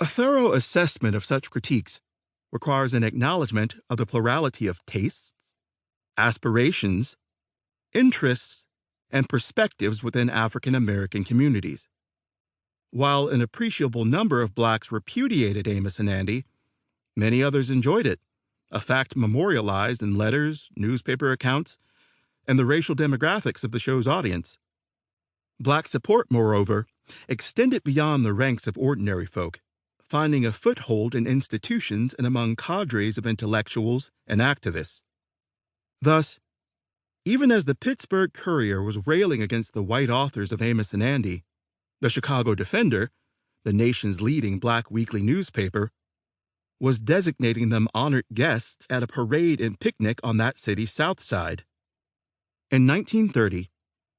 A thorough assessment of such critiques requires an acknowledgement of the plurality of tastes, aspirations, interests, and perspectives within African American communities. While an appreciable number of blacks repudiated Amos and Andy, many others enjoyed it, a fact memorialized in letters, newspaper accounts, and the racial demographics of the show's audience. Black support, moreover, extended beyond the ranks of ordinary folk, finding a foothold in institutions and among cadres of intellectuals and activists. Thus, even as the Pittsburgh Courier was railing against the white authors of Amos and Andy, the Chicago Defender, the nation's leading black weekly newspaper, was designating them honored guests at a parade and picnic on that city's south side. In 1930,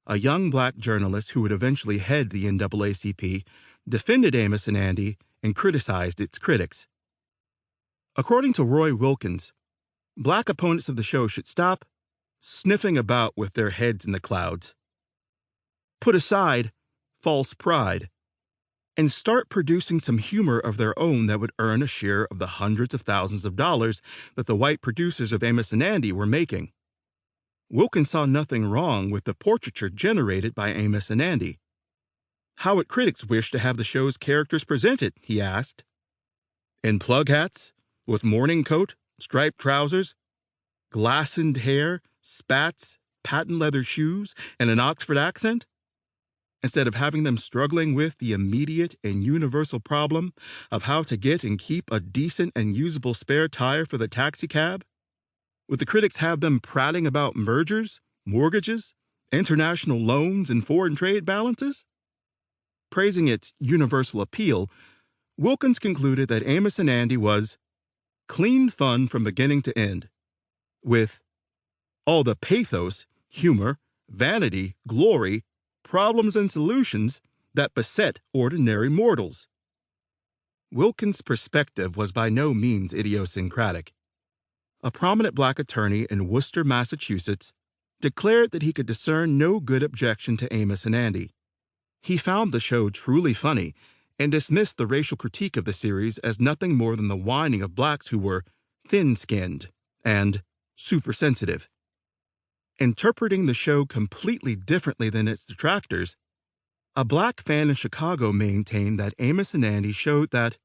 a young black journalist who would eventually head the NAACP defended Amos and Andy and criticized its critics. According to Roy Wilkins, black opponents of the show should stop sniffing about with their heads in the clouds, put aside false pride, and start producing some humor of their own that would earn a share of the hundreds of thousands of dollars that the white producers of Amos and Andy were making. Wilkins saw nothing wrong with the portraiture generated by Amos and Andy. How would critics wish to have the show's characters presented, he asked. In plug hats, with morning coat, striped trousers, glassoned hair, spats, patent leather shoes, and an Oxford accent? Instead of having them struggling with the immediate and universal problem of how to get and keep a decent and usable spare tire for the taxicab? Would the critics have them prating about mergers, mortgages, international loans, and foreign trade balances? Praising its universal appeal, Wilkins concluded that Amos and Andy was clean fun from beginning to end, with all the pathos, humor, vanity, glory, problems, and solutions that beset ordinary mortals. Wilkins' perspective was by no means idiosyncratic. A prominent black attorney in Worcester, Massachusetts, declared that he could discern no good objection to Amos and Andy. He found the show truly funny and dismissed the racial critique of the series as nothing more than the whining of blacks who were thin-skinned and supersensitive. Interpreting the show completely differently than its detractors, a black fan in Chicago maintained that Amos and Andy showed that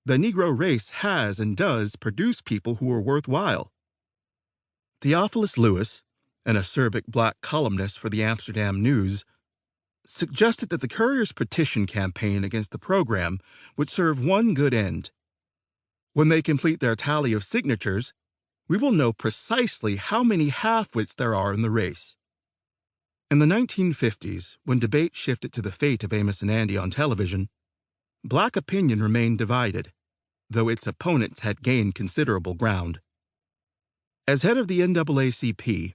the Negro race has and does produce people who are worthwhile. Theophilus Lewis, an acerbic black columnist for the Amsterdam News, suggested that the Courier's petition campaign against the program would serve one good end. When they complete their tally of signatures, we will know precisely how many half-wits there are in the race. In the 1950s, when debate shifted to the fate of Amos and Andy on television, black opinion remained divided, though its opponents had gained considerable ground. As head of the NAACP,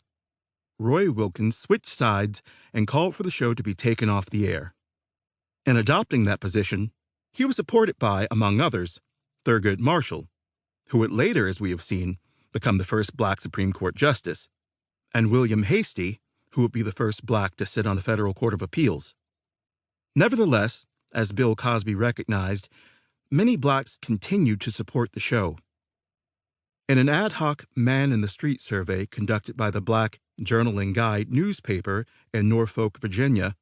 Roy Wilkins switched sides and called for the show to be taken off the air. In adopting that position, he was supported by, among others, Thurgood Marshall, who would later, as we have seen, become the first black Supreme Court justice, and William Hastie, who would be the first black to sit on the Federal Court of Appeals. Nevertheless, as Bill Cosby recognized, many blacks continued to support the show. In an ad hoc man-in-the-street survey conducted by the Black Journal and Guide newspaper in Norfolk, Virginia,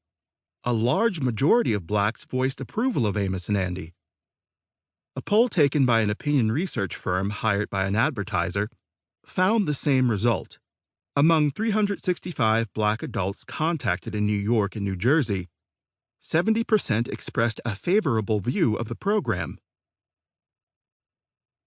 a large majority of blacks voiced approval of Amos and Andy. A poll taken by an opinion research firm hired by an advertiser found the same result. Among 365 black adults contacted in New York and New Jersey, 70% expressed a favorable view of the program.